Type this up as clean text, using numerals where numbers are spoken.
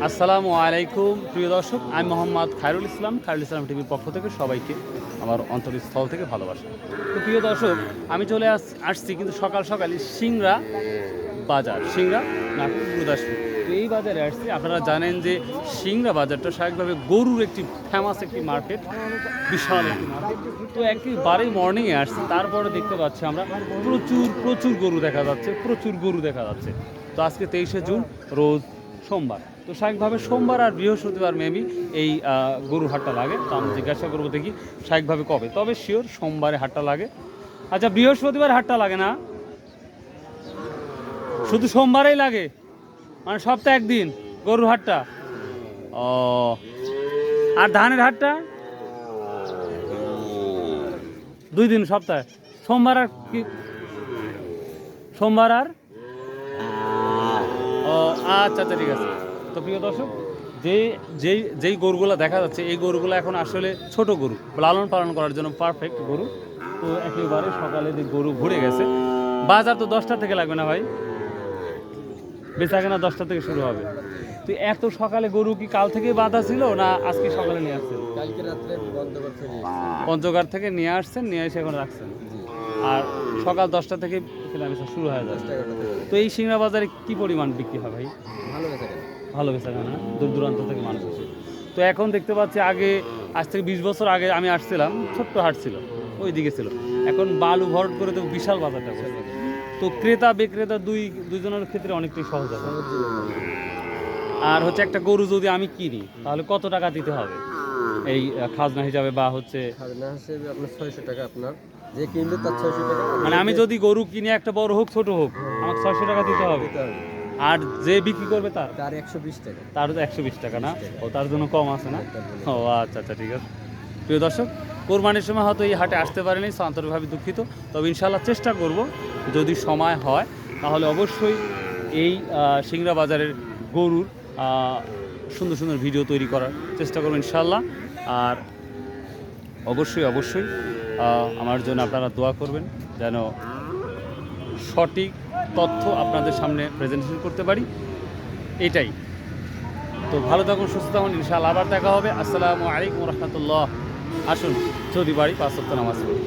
আসসালামু আলাইকুম প্রিয় দর্শক, আমি মোহাম্মদ খায়রুল ইসলাম টিভির পক্ষ থেকে সবাইকে আমার অন্তরস্থল থেকে ভালোবাসা। তো প্রিয় দর্শক, আমি চলে আসছি কিন্তু সকাল সকালই সিংড়া বাজার, সিংড়া নাটোর গুরুদাসপুর। তো এই বাজারে আসছি, আপনারা জানেন যে সিংড়া বাজারটা স্বাভাবিকভাবে গরুর একটি ফেমাস একটি মার্কেট, বিশাল একটি মার্কেট। তো একেবারেই মর্নিংয়ে আসছি, তারপরে দেখতে পাচ্ছি আমরা প্রচুর গরু দেখা যাচ্ছে, তো আজকে 23শে জুন, রোজ সোমবার। তো স্বাভাবিকভাবে সোমবার আর বৃহস্পতিবার মেবি এই গরু হাটটা লাগে। তো আমি জিজ্ঞাসা করবো দেখি স্বাভাবিকভাবে কবে, তবে শিওর সোমবারে হাটটা লাগে। আচ্ছা, বৃহস্পতিবার হাটটা লাগে না, শুধু সোমবারেই লাগে, মানে সপ্তাহে একদিন গরুর হাটটা? ও, আর ধানের হাটটা 2 দিন সপ্তাহে, সোমবার আর কি, সোমবার আর ও আচ্ছা আচ্ছা, ঠিক আছে। তো প্রিয় দর্শক, যেই গরুগুলো দেখা যাচ্ছে, এই গরুগুলো এখন আসলে ছোট গরু, লালন পালন করার জন্য পারফেক্ট গরু। তো একেবারে সকালে যে গরু ঘুরে গেছে, বাজার তো 10টা থেকে লাগবে না ভাই, বেচাকেনা 10টা থেকে শুরু হবে। তো এত সকালে গরু কি কাল থেকে বাঁধা ছিল না আজকে সকালে নিয়ে আসছেন? কালকে রাত্রে পঞ্চগড় থেকে নিয়ে আসছেন, নিয়ে এসে এখন রাখছেন, আর সকাল 10টা থেকে কেনাবেচা শুরু হয়ে যায়। তো এই সিংড়া বাজারে কি পরিমাণ বিক্রি হয় ভাই? ভালো বেচাকেনা, দূর দূরান্ত থেকে মানুষ আসে। তো এখন দেখতে পাচ্ছি, আজ থেকে 20 বছর আগে আমি আসছিলাম, ছোট্ট হাট ছিল, ওই দিকে ছিল। এখন বালু ভরাট করে তো বিশাল বাজারটা করছে। তো ক্রেতা বিক্রেতা দুইজনের ক্ষেত্রে অনেকটাই সহজ হবে। আর হচ্ছে একটা গরু যদি আমি কিনি, তাহলে কত টাকা দিতে হবে এই খাজনা হিসাবে, বা হচ্ছে খাজনা হিসেবে আপনার 600 টাকা, আপনার যে কিনবে তার 600 টাকা। মানে আমি যদি গরু কিনি, একটা বড় হোক ছোট হোক, আমাকে 600 টাকা দিতে হবে। আর যে বিক্রি করবে তার 120 টাকা, তার 120 টাকা না? ও, তার জন্য কম আছে না? ও আচ্ছা আচ্ছা, ঠিক আছে। প্রিয় দর্শক, কোরবানির সময় হয়তো এই হাটে আসতে পারেনি, আন্তরিকভাবে দুঃখিত। তবে ইনশাল্লাহ চেষ্টা করব, যদি সময় হয় তাহলে অবশ্যই এই সিংড়া বাজারের গরুর সুন্দর সুন্দর ভিডিও তৈরি করার চেষ্টা করব ইনশাল্লাহ। আর অবশ্যই আমার জন্য আপনারা দোয়া করবেন, যেন সঠিক তথ্য আপনাদের সামনে প্রেজেন্টেশন করতে পারি, এটাই। তো ভালো থাকুন, সুস্থ থাকুন, ইনশাআল্লাহ আবার দেখা হবে। আসসালামু আলাইকুম রহমতুল্লাহ। আসুন চৌধুরী বাড়ি 5 ওয়াক্ত নামাজ পড়ি।